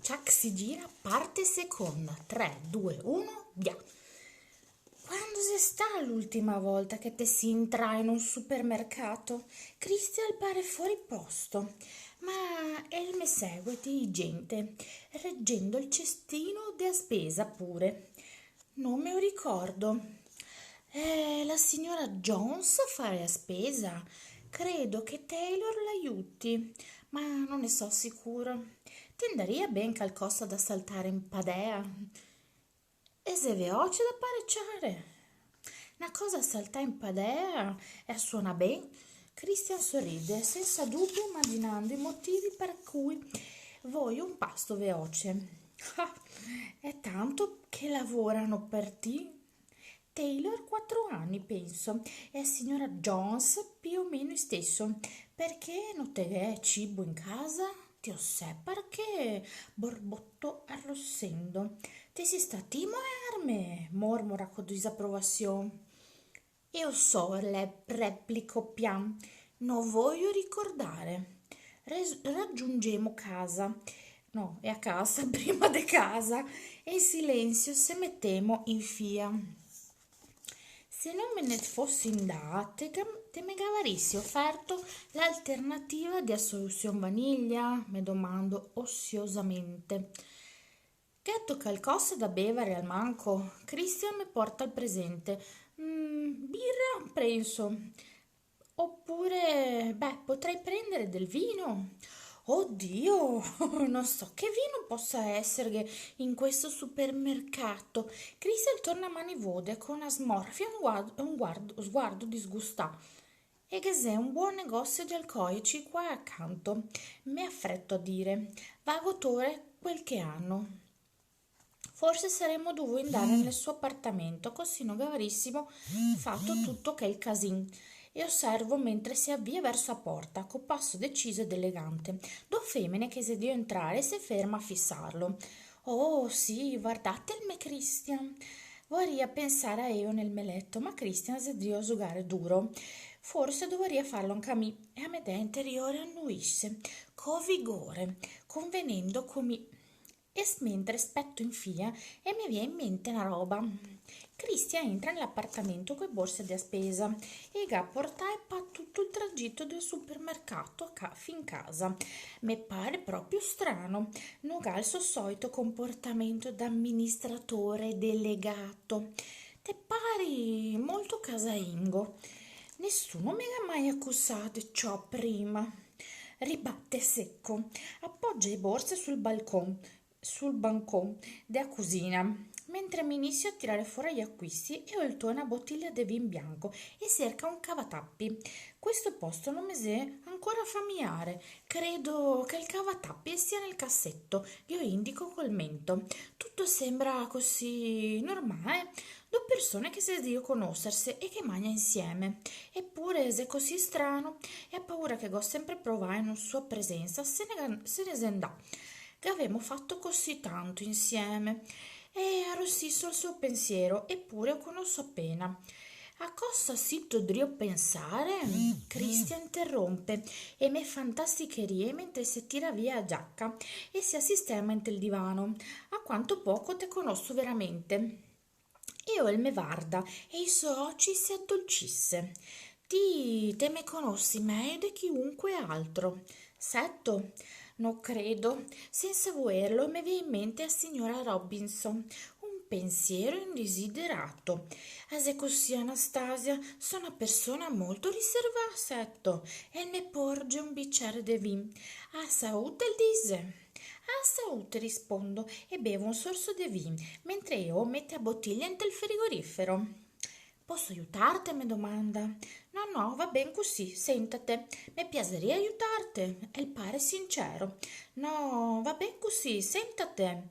Chuck si gira, parte seconda. 3, 2, 1, via. Quando si sta l'ultima volta che te si entra in un supermercato? Christian pare fuori posto, ma el me segue di gente, reggendo il cestino da spesa pure. Non me lo ricordo. La signora Jones a fare la spesa? Credo che Taylor l'aiuti, ma non ne so sicuro. Ti andaria ben qualcosa da saltare in padea? E se veloce da parecciare. Una cosa salta in padea e suona ben. Christian sorride, senza dubbio immaginando i motivi per cui voglio un pasto veloce. Ah, è tanto che lavorano per te. Taylor 4 anni, penso, e la signora Jones più o meno stesso. Perché non te è cibo in casa? Ti sé perché borbotto arrossendo. Te si sta timo e arme, mormora con disapprovazione. Io so, le replico pian, non voglio ricordare. Raggiungemo casa. No, è a casa, prima di casa, e in silenzio se mettemo in fia. Se non me ne fossi andata, te me avresti offerto l'alternativa di assoluzione vaniglia? Mi domando ossiosamente. Getto qualcosa da bere al manco. Christian mi porta al presente. Birra, penso. Oppure, potrei prendere del vino. Oddio, non so che vino possa essere in questo supermercato. Christian torna a mani vuote con una smorfia e sguardo disgustato. E che se un buon negozio di alcolici qua accanto, mi affretto a dire, vagotore quel che hanno. Forse saremmo dovuti andare nel suo appartamento, così non avrissimo fatto tutto che il casin. E osservo mentre si avvia verso la porta, con passo deciso ed elegante. Due femmine che se dio entrare si ferma a fissarlo. Oh sì, guardate il me Christian. Vorrei pensare a io nel me letto, ma Christian si dio a giocare duro. Forse dovrei farlo anche a me, e a me da interiore annuisce, con vigore, convenendo come e mentre aspetto in fila e mi viene in mente una roba. Christian entra nell'appartamento con borse da spesa e ga portare tutto il tragitto del supermercato fin casa. Mi pare proprio strano, non ha il suo solito comportamento da amministratore delegato. Te pari molto casalingo. Nessuno mi ha mai accusato di ciò prima. Ribatte secco, appoggia le borse sul bancone della cucina, mentre mi inizio a tirare fuori gli acquisti e ho il una bottiglia di vin bianco e cerca un cavatappi. Questo posto non mi è ancora familiare. Credo che il cavatappi sia nel cassetto. Io indico col mento. Tutto sembra così normale. Due persone che si dio conoscersi e che mangiano insieme. Eppure, se è così strano, e ha paura che go sempre provare in sua presenza, se ne andà. Che avevamo fatto così tanto insieme. E arrossisso il suo pensiero, eppure lo conosco appena. A cosa si dovrebbe pensare? Christian interrompe e me fantasticherie mentre si tira via la giacca e si assistema in il divano. A quanto poco te conosco veramente. Io il me guarda e i suoi occhi si addolcisse. Te me conosci meglio di chiunque altro. Setto? Non credo. Senza volerlo mi viene in mente la signora Robinson. Un pensiero indesiderato. E se così, Anastasia, sono una persona molto riservata, setto, e ne porge un bicchiere di vin. A salute, il dise. A salute, rispondo, e bevo un sorso di vin, mentre io metto la bottiglia in il frigorifero. Posso aiutarti? Mi domanda. No, no, va ben così, sentate, mi piacerebbe aiutarti, e il pare sincero. No, va ben così, sentate.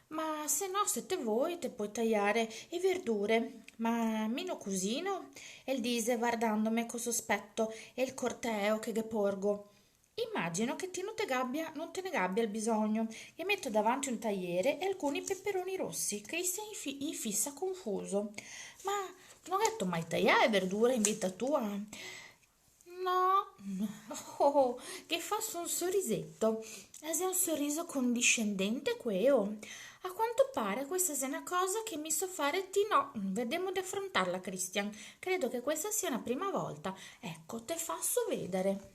Ma se no, se te vuoi, te puoi tagliare le verdure. Ma mio cugino? E disse guardandomi con sospetto e il corteo che porgo. Immagino che ti non te ne gabbia il bisogno e metto davanti un tagliere e alcuni peperoni rossi. Christian gli fissa confuso. Ma non hai mai tagliare verdure in vita tua? No, oh, che fa un sorrisetto. È un sorriso condiscendente, queo. A quanto pare questa è una cosa che mi so fare ti no. Vediamo di affrontarla, Christian. Credo che questa sia la prima volta. Ecco, te faccio vedere.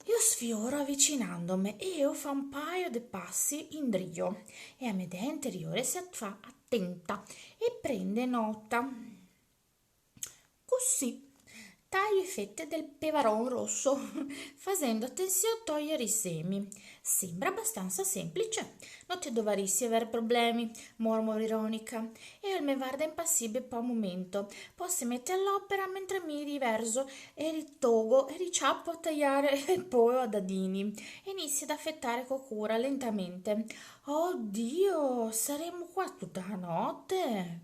Io sfioro avvicinandomi e io fa un paio di passi in drio e a medea interiore si fa attenta e prende nota. Così taglio i fette del peperon rosso, facendo attenzione a togliere i semi. Sembra abbastanza semplice, non ti dovresti avere problemi, mormora ironica. E il me guarda impassibile per un momento, poi si mette all'opera mentre mi riverso e ritogo e riciappo a tagliare il pollo a dadini. E inizia ad affettare con cura lentamente. Oddio, saremo qua tutta la notte.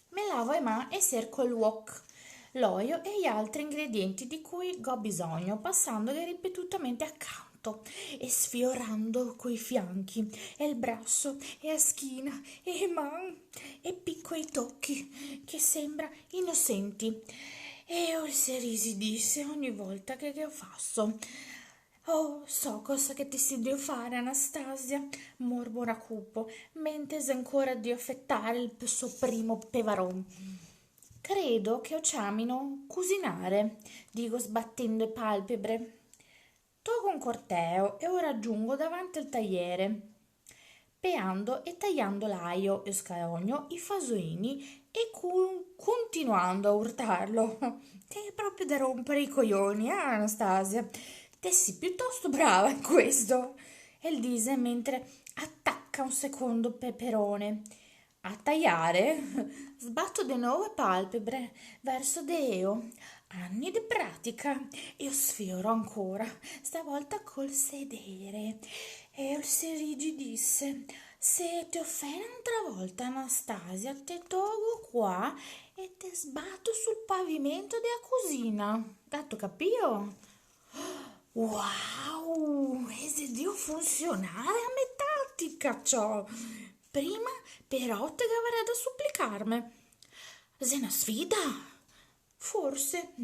Me lavo le mani e cerco il wok, l'olio e gli altri ingredienti di cui ho bisogno, passandoli ripetutamente accanto e sfiorando coi fianchi e il braccio e la schiena e le mani e piccoli tocchi che sembra innocenti. E io si disse ogni volta che lo faccio. Oh, so cosa che ti si deve fare, Anastasia, mormora cupo, mentre ancora di affettare il suo primo pevaron. Credo che o ciamino cucinare, dico sbattendo le palpebre. Tolgo un corteo e ora raggiungo davanti al tagliere, peando e tagliando l'aglio e scalogno, i fasolini e continuando a urtarlo. Te è proprio da rompere i coglioni, Anastasia? Te sei piuttosto brava in questo, e dice mentre attacca un secondo peperone. A tagliare? Sbatto di nuovo le palpebre verso Deo. Anni di pratica. Io sfioro ancora, stavolta col sedere. E il s'irrigidisse. Se ti offende un'altra volta, Anastasia, te tolgo qua e te sbatto sul pavimento della cucina. Dato capio? Wow, e se Dio funzionare a metà ti cacciò. Prima però te avrei da supplicarmi. Se una sfida? Forse.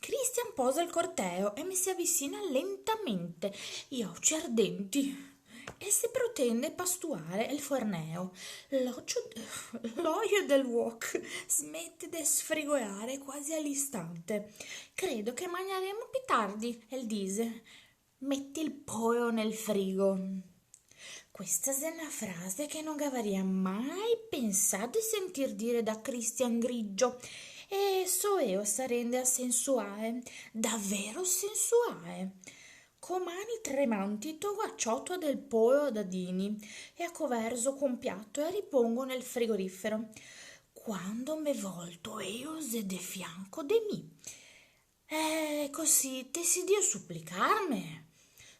Christian posa il corteo e mi si avvicina lentamente, gli occhi ardenti, e si protende pastuare il forneo. L'olio del wok smette di sfrigolare quasi all'istante. Credo che mangeremo più tardi, el dice. Metti il pollo nel frigo. Questa è una frase che non avrei mai pensato di sentir dire da Christian Grigio. E so io si rende sensuale, davvero sensuale. Con mani tremanti tolgo a ciotola del pollo a dadini e a coverso con piatto e ripongo nel frigorifero. Quando me volto io se de fianco de mi. Così desidio supplicarmi.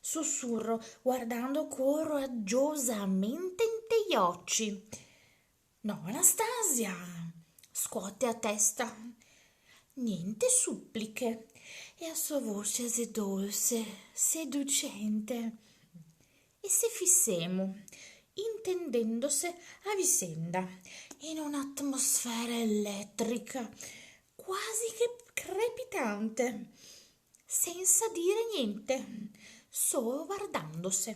Sussurro, guardando coraggiosamente in te gli occhi. No, Anastasia, scuote a testa. Niente suppliche. E a sua voce se dolce, seducente. E se fissemo, intendendosi a vicenda, in un'atmosfera elettrica, quasi che crepitante, senza dire niente, solo guardandosi.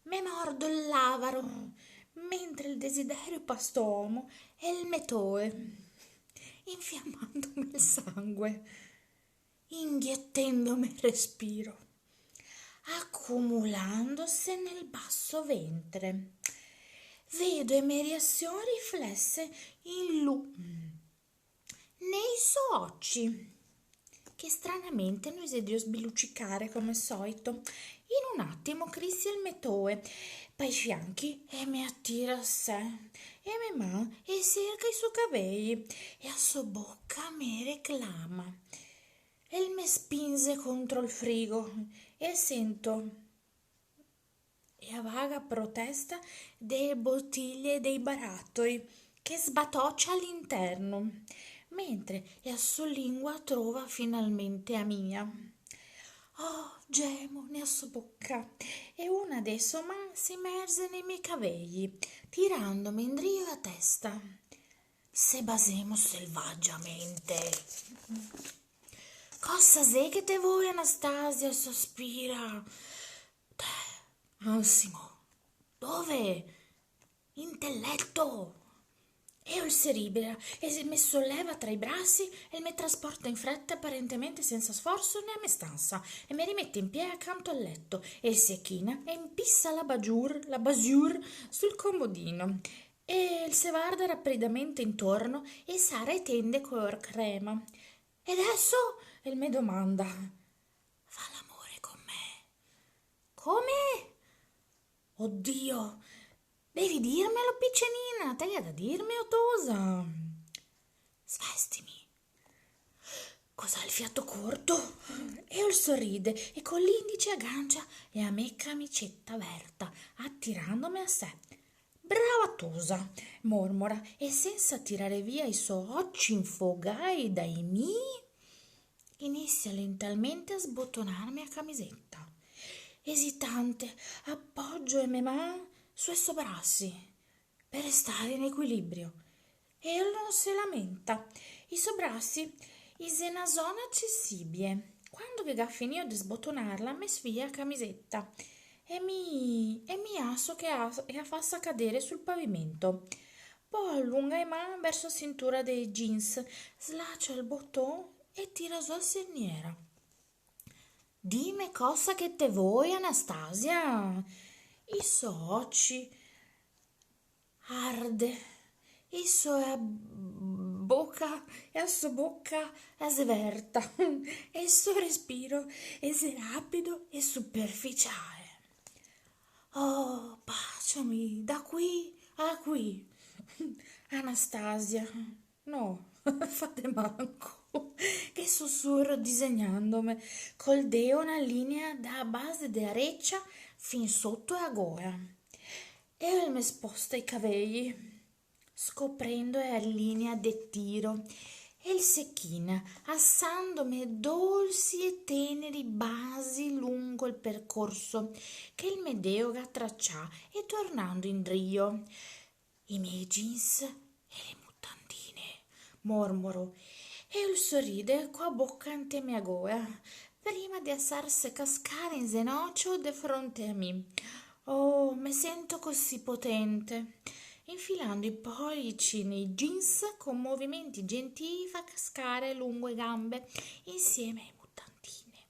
Me mordo il lavaro, mentre il desiderio past'uomo e il metoe, infiammandomi il sangue, inghietendomi il respiro, accumulandosi nel basso ventre. Vedo le mie reazioni riflesse in lui, nei suoi occhi, che stranamente non si dio sbiluccicare come solito. In un attimo Cristi il metoe poi i fianchi e mi attira a sé e mi mano e cerca i suoi capelli e a sua bocca mi reclama e mi spinge contro il frigo e sento e a vaga protesta delle bottiglie e dei barattoli che sbatoccia all'interno, mentre la sua lingua trova finalmente a mia. Oh, gemo nella sua bocca e una delle sue mani si immerse nei miei capelli, tirandomi in drio la testa. Se basemo selvaggiamente. Cosa sei che te vuoi, Anastasia? Sospira. Ansimo. Dove? Intelletto. Eo si libera e mi solleva tra i bracci e mi trasporta in fretta apparentemente senza sforzo né a me stanza e mi rimette in piedi accanto al letto e si china e impissa la basure sul comodino e il se guarda rapidamente intorno e Sara e tende color crema. E adesso? E mi domanda, fa l'amore con me? Come? Oddio, devi dirmelo, piccenina, te hai da dirmi, ottosa. Svestimi. Cos'ha il fiato corto? E sorride e con l'indice aggancia e a me camicetta aperta, attirandomi a sé. Brava Tosa, mormora, e senza tirare via i suoi occhi infogai dai miei, inizia lentamente a sbottonarmi a camisetta. Esitante, appoggio le mani sui suoi bracci per restare in equilibrio. E non si lamenta. I suoi bracci in una zona accessibile. Quando vi ha finito di sbottonarla, mi svia la camisetta e mi asso e la fa cadere sul pavimento. Poi allunga le mani verso la cintura dei jeans, slaccia il bottone e tira su la cerniera. Dimmi cosa che te vuoi, Anastasia. I suoi occhi arde, e sua bocca e la sua bocca è sverta e il suo respiro è rapido e superficiale. Oh, baciami da qui a qui. Anastasia, no, fate manco. Che sussurro disegnandomi col deo una linea da base della reccia fin sotto la gola. E mi sposta i capelli, scoprendo la linea del tiro e il secchina, assandomi dolci e teneri basi lungo il percorso che il Medeo traccià e tornando in drio. I miei jeans e le mutandine, mormoro, e il sorride con la bocca ante mia gola, prima di alzarsi cascare in ginocchio di fronte a me. Oh, mi sento così potente. Infilando i pollici nei jeans con movimenti gentili fa cascare lungo le gambe insieme ai mutandine.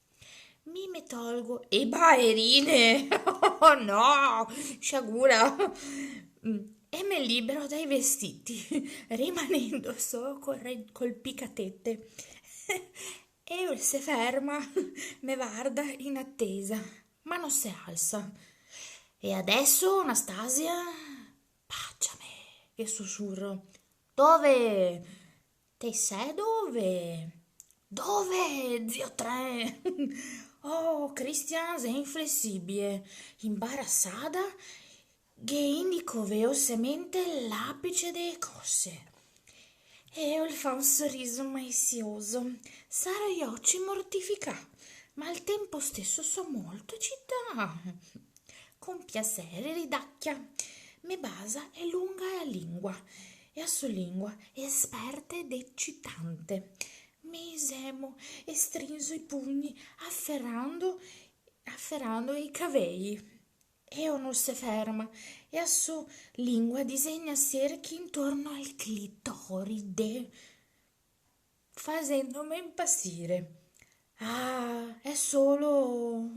Mi tolgo e ballerine! Oh no! Sciagura! E me libero dai vestiti, rimanendo solo col picatette. E si ferma, me guarda in attesa, ma non si alza. E adesso, Anastasia, baciami, che sussurro. Dove? Te sai dove? Dove, zio Tre? Oh, Christian sei inflessibile, imbarazzata, che indico velocemente l'apice delle cose. E il fa un sorriso maizioso. Sara gli occhi mortificati, ma al tempo stesso so molto eccitata. Con piacere ridacchia. Me basa è lunga la lingua, e a sua lingua è esperta ed eccitante. Mi esemo e stringo i pugni, afferrando i capelli. E non si ferma, e a sua lingua disegna cerchi intorno al clitoride, facendomi impazzire. Ah, è solo...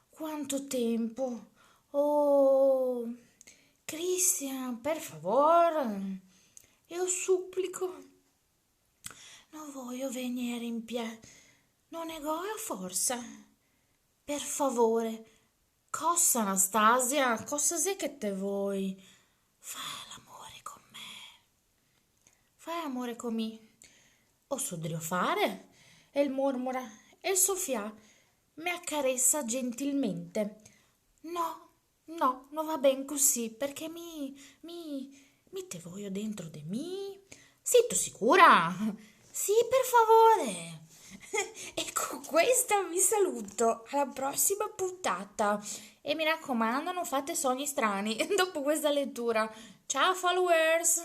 Quanto tempo! Oh, Christian, per favore, io supplico, non voglio venire in piedi, non ne ho forza. Per favore, cosa, Anastasia, cosa sei che te vuoi? Fai l'amore con me, fai amore con me. O sudrio fare? E il mormora, e il soffia, mi accarezza gentilmente. No, no, non va ben così, perché mi te voglio dentro di me. Sei tu sicura? Sì, per favore. E con questa vi saluto, alla prossima puntata. E mi raccomando, non fate sogni strani dopo questa lettura. Ciao followers!